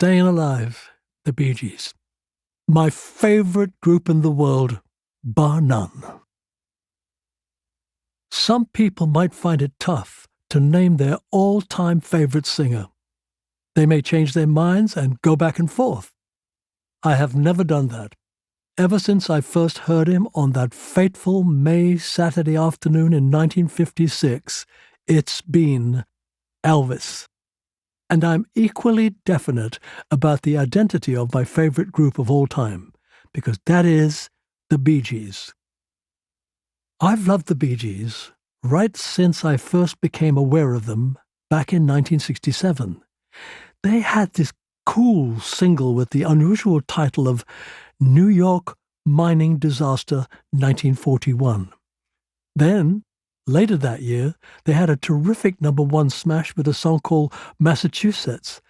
Staying alive, the Bee Gees. My favorite group in the world, bar none. Some people might find it tough to name their all-time favorite singer. They may change their minds and go back and forth. I have never done that. Ever since I first heard him on that fateful May Saturday afternoon in 1956, it's been Elvis. And I'm equally definite about the identity of my favorite group of all time, because that is the Bee Gees. I've loved the Bee Gees right since I first became aware of them back in 1967. They had this cool single with the unusual title of New York Mining Disaster 1941. Then, later that year, they had a terrific #1 smash with a song called Massachusetts,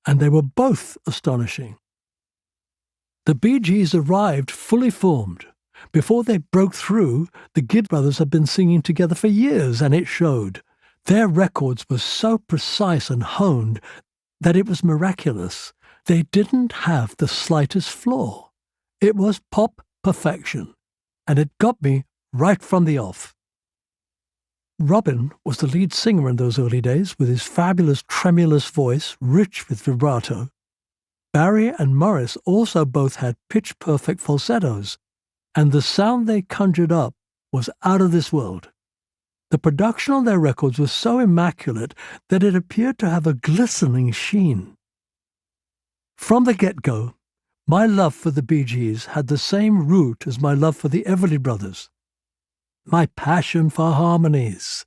and they were both astonishing. The Bee Gees arrived fully formed. Before they broke through, the Gibb brothers had been singing together for years, and it showed. Their records were so precise and honed that it was miraculous. They didn't have the slightest flaw. It was pop perfection, and it got me right from the off. Robin was the lead singer in those early days with his fabulous tremulous voice, rich with vibrato. Barry and Morris also both had pitch-perfect falsettos, and the sound they conjured up was out of this world. The production on their records was so immaculate that it appeared to have a glistening sheen. From the get-go, my love for the Bee Gees had the same root as my love for the Everly Brothers. My passion for harmonies.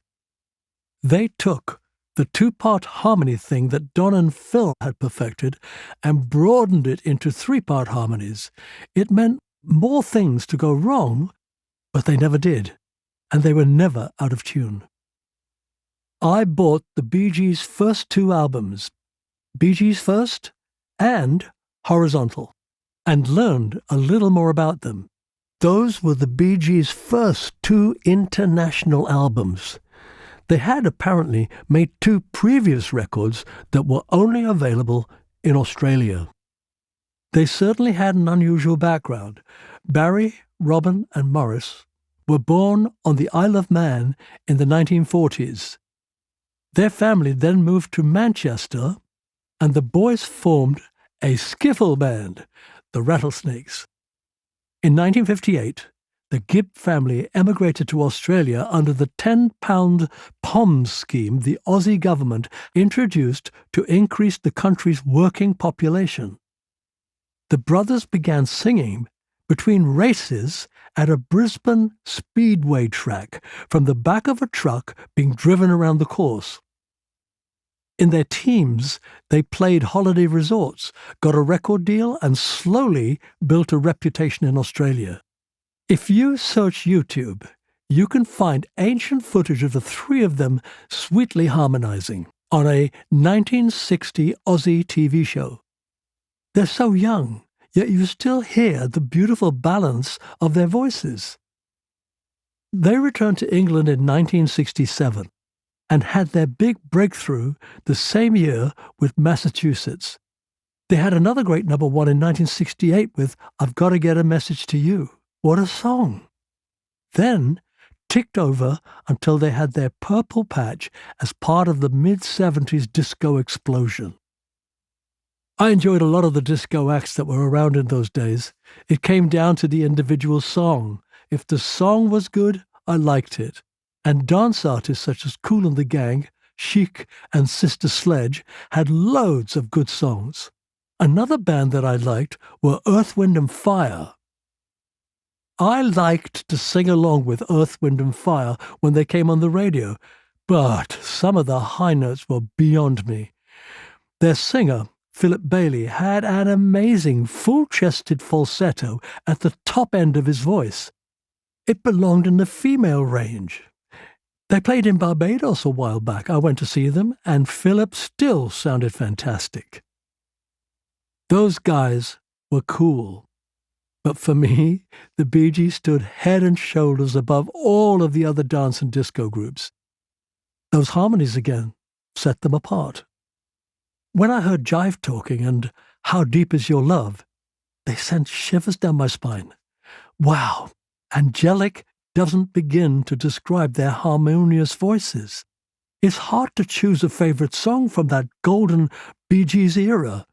They took the two-part harmony thing that Don and Phil had perfected and broadened it into three-part harmonies. It meant more things to go wrong, but they never did, and they were never out of tune. I bought the Bee Gees' first two albums, Bee Gees First and Horizontal, and learned a little more about them. Those were the Bee Gees' first two international albums. They had apparently made two previous records that were only available in Australia. They certainly had an unusual background. Barry, Robin, and Morris were born on the Isle of Man in the 1940s. Their family then moved to Manchester, and the boys formed a skiffle band, the Rattlesnakes. In 1958, the Gibb family emigrated to Australia under the £10 POMS scheme the Aussie government introduced to increase the country's working population. The brothers began singing between races at a Brisbane speedway track from the back of a truck being driven around the course. In their teens, they played holiday resorts, got a record deal, and slowly built a reputation in Australia. If you search YouTube, you can find ancient footage of the three of them sweetly harmonizing on a 1960 Aussie TV show. They're so young, yet you still hear the beautiful balance of their voices. They returned to England in 1967 and had their big breakthrough the same year with Massachusetts. They had another great #1 in 1968 with I've Got to Get a Message to You. What a song! Then ticked over until they had their purple patch as part of the mid-70s disco explosion. I enjoyed a lot of the disco acts that were around in those days. It came down to the individual song. If the song was good, I liked it. And dance artists such as Kool and the Gang, Chic, and Sister Sledge had loads of good songs. Another band that I liked were Earth, Wind & Fire. I liked to sing along with Earth, Wind & Fire when they came on the radio, but some of the high notes were beyond me. Their singer, Philip Bailey, had an amazing full-chested falsetto at the top end of his voice. It belonged in the female range. They played in Barbados a while back. I went to see them, and Philip still sounded fantastic. Those guys were cool. But for me, the Bee Gees stood head and shoulders above all of the other dance and disco groups. Those harmonies again set them apart. When I heard Jive Talking and How Deep Is Your Love, they sent shivers down my spine. Wow, angelic doesn't begin to describe their harmonious voices. It's hard to choose a favorite song from that golden Bee Gees era,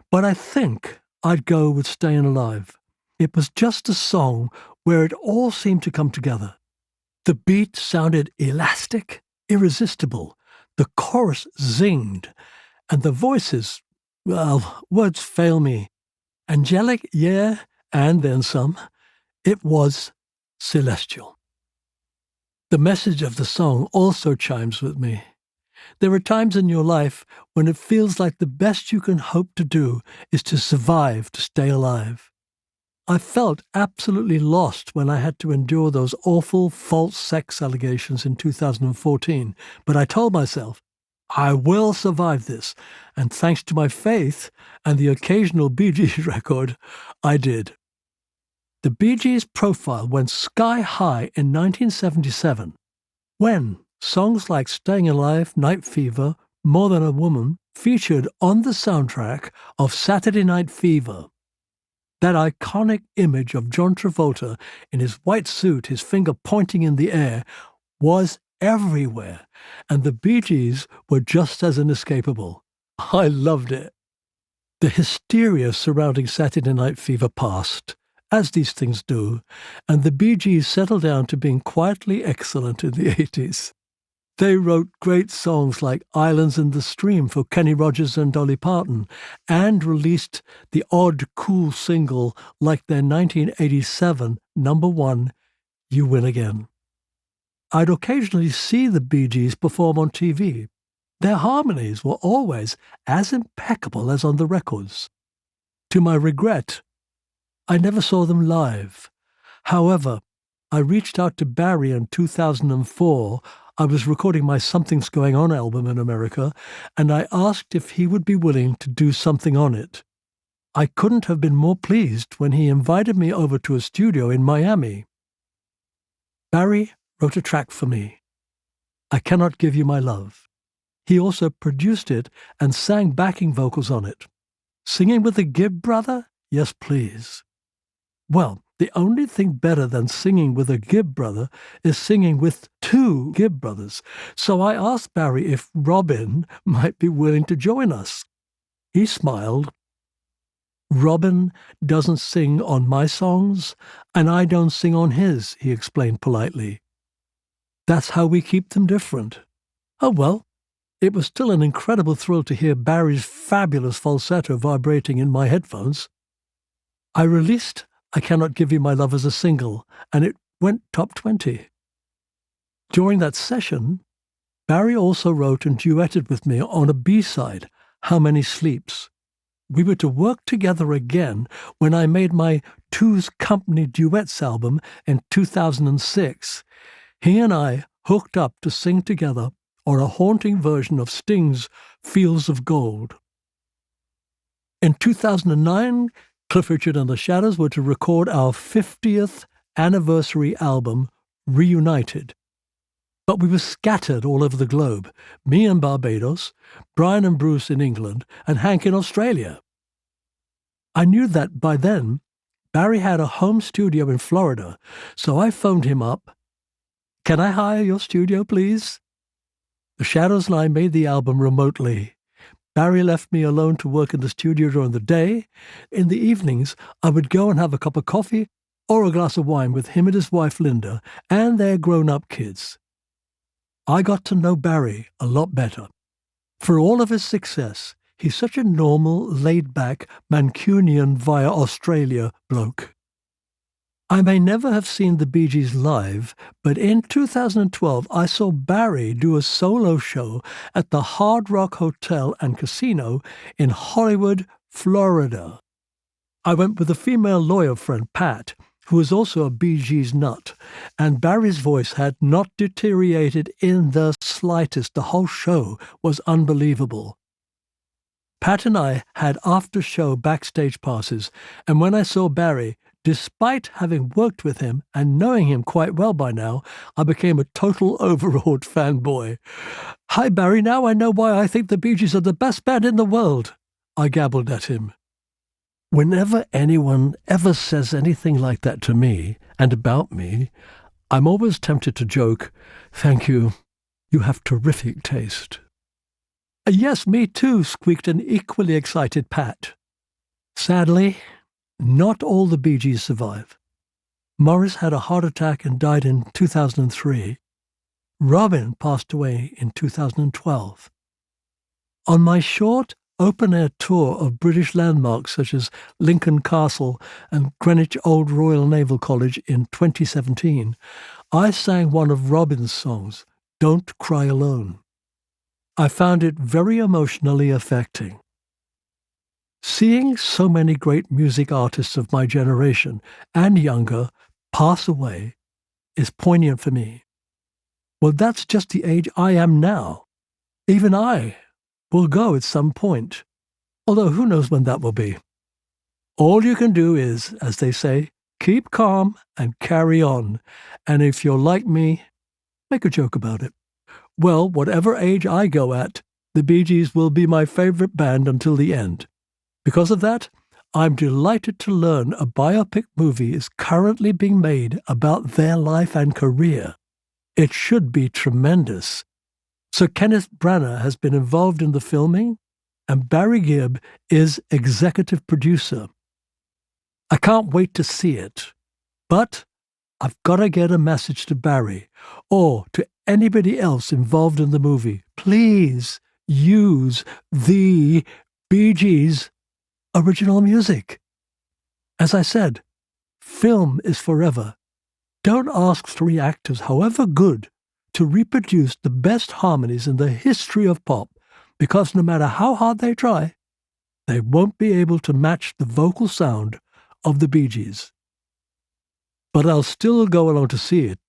but I think I'd go with Stayin' Alive. It was just a song where it all seemed to come together. The beat sounded elastic, irresistible. The chorus zinged, and the voices, well, words fail me. Angelic, yeah, and then some. It was celestial. The message of the song also chimes with me. There are times in your life when it feels like the best you can hope to do is to survive, to stay alive. I felt absolutely lost when I had to endure those awful false sex allegations in 2014, but I told myself, I will survive this, and thanks to my faith and the occasional Bee Gees record, I did. The Bee Gees' profile went sky high in 1977, when songs like Staying Alive, Night Fever, More Than a Woman featured on the soundtrack of Saturday Night Fever. That iconic image of John Travolta in his white suit, his finger pointing in the air, was everywhere, and the Bee Gees were just as inescapable. I loved it. The hysteria surrounding Saturday Night Fever passed, as these things do, and the Bee Gees settled down to being quietly excellent in the 80s. They wrote great songs like Islands in the Stream for Kenny Rogers and Dolly Parton, and released the odd, cool single like their 1987 #1, You Win Again. I'd occasionally see the Bee Gees perform on TV. Their harmonies were always as impeccable as on the records. To my regret, I never saw them live. However, I reached out to Barry in 2004. I was recording my Something's Going On album in America, and I asked if he would be willing to do something on it. I couldn't have been more pleased when he invited me over to a studio in Miami. Barry wrote a track for me, I Cannot Give You My Love. He also produced it and sang backing vocals on it. Singing with the Gibb brother? Yes, please. Well, the only thing better than singing with a Gibb brother is singing with two Gibb brothers, so I asked Barry if Robin might be willing to join us. He smiled. Robin doesn't sing on my songs, and I don't sing on his, he explained politely. That's how we keep them different. Oh well, it was still an incredible thrill to hear Barry's fabulous falsetto vibrating in my headphones. I released I Cannot Give You My Love as a single, and it went top 20. During that session, Barry also wrote and duetted with me on a B-side, How Many Sleeps. We were to work together again when I made my Two's Company Duets album in 2006. He and I hooked up to sing together on a haunting version of Sting's Fields of Gold. In 2009, Cliff Richard and the Shadows were to record our 50th anniversary album, Reunited. But we were scattered all over the globe, me in Barbados, Brian and Bruce in England, and Hank in Australia. I knew that by then, Barry had a home studio in Florida, so I phoned him up. Can I hire your studio, please? The Shadows and I made the album remotely. Barry left me alone to work in the studio during the day. In the evenings, I would go and have a cup of coffee or a glass of wine with him and his wife Linda and their grown-up kids. I got to know Barry a lot better. For all of his success, he's such a normal, laid-back, Mancunian via Australia bloke. I may never have seen the Bee Gees live, but in 2012 I saw Barry do a solo show at the Hard Rock Hotel and Casino in Hollywood, Florida. I went with a female lawyer friend, Pat, who was also a Bee Gees nut, and Barry's voice had not deteriorated in the slightest. The whole show was unbelievable. Pat and I had after-show backstage passes, and when I saw Barry, despite having worked with him and knowing him quite well by now, I became a total overawed fanboy. "Hi, Barry, now I know why I think the Bee Gees are the best band in the world," I gabbled at him. Whenever anyone ever says anything like that to me and about me, I'm always tempted to joke, "Thank you, you have terrific taste." "Yes, me too," squeaked an equally excited Pat. Sadly, not all the Bee Gees survive. Morris had a heart attack and died in 2003. Robin passed away in 2012. On my short, open-air tour of British landmarks such as Lincoln Castle and Greenwich Old Royal Naval College in 2017, I sang one of Robin's songs, "Don't Cry Alone." I found it very emotionally affecting. Seeing so many great music artists of my generation and younger pass away is poignant for me. Well, that's just the age I am now. Even I will go at some point, although who knows when that will be. All you can do is, as they say, keep calm and carry on, and if you're like me, make a joke about it. Well, whatever age I go at, the Bee Gees will be my favorite band until the end. Because of that, I'm delighted to learn a biopic movie is currently being made about their life and career. It should be tremendous. Sir Kenneth Branagh has been involved in the filming, and Barry Gibb is executive producer. I can't wait to see it, but I've got to get a message to Barry, or to anybody else involved in the movie. Please use the Bee Gees original music. As I said, film is forever. Don't ask three actors, however good, to reproduce the best harmonies in the history of pop, because no matter how hard they try, they won't be able to match the vocal sound of the Bee Gees. But I'll still go along to see it,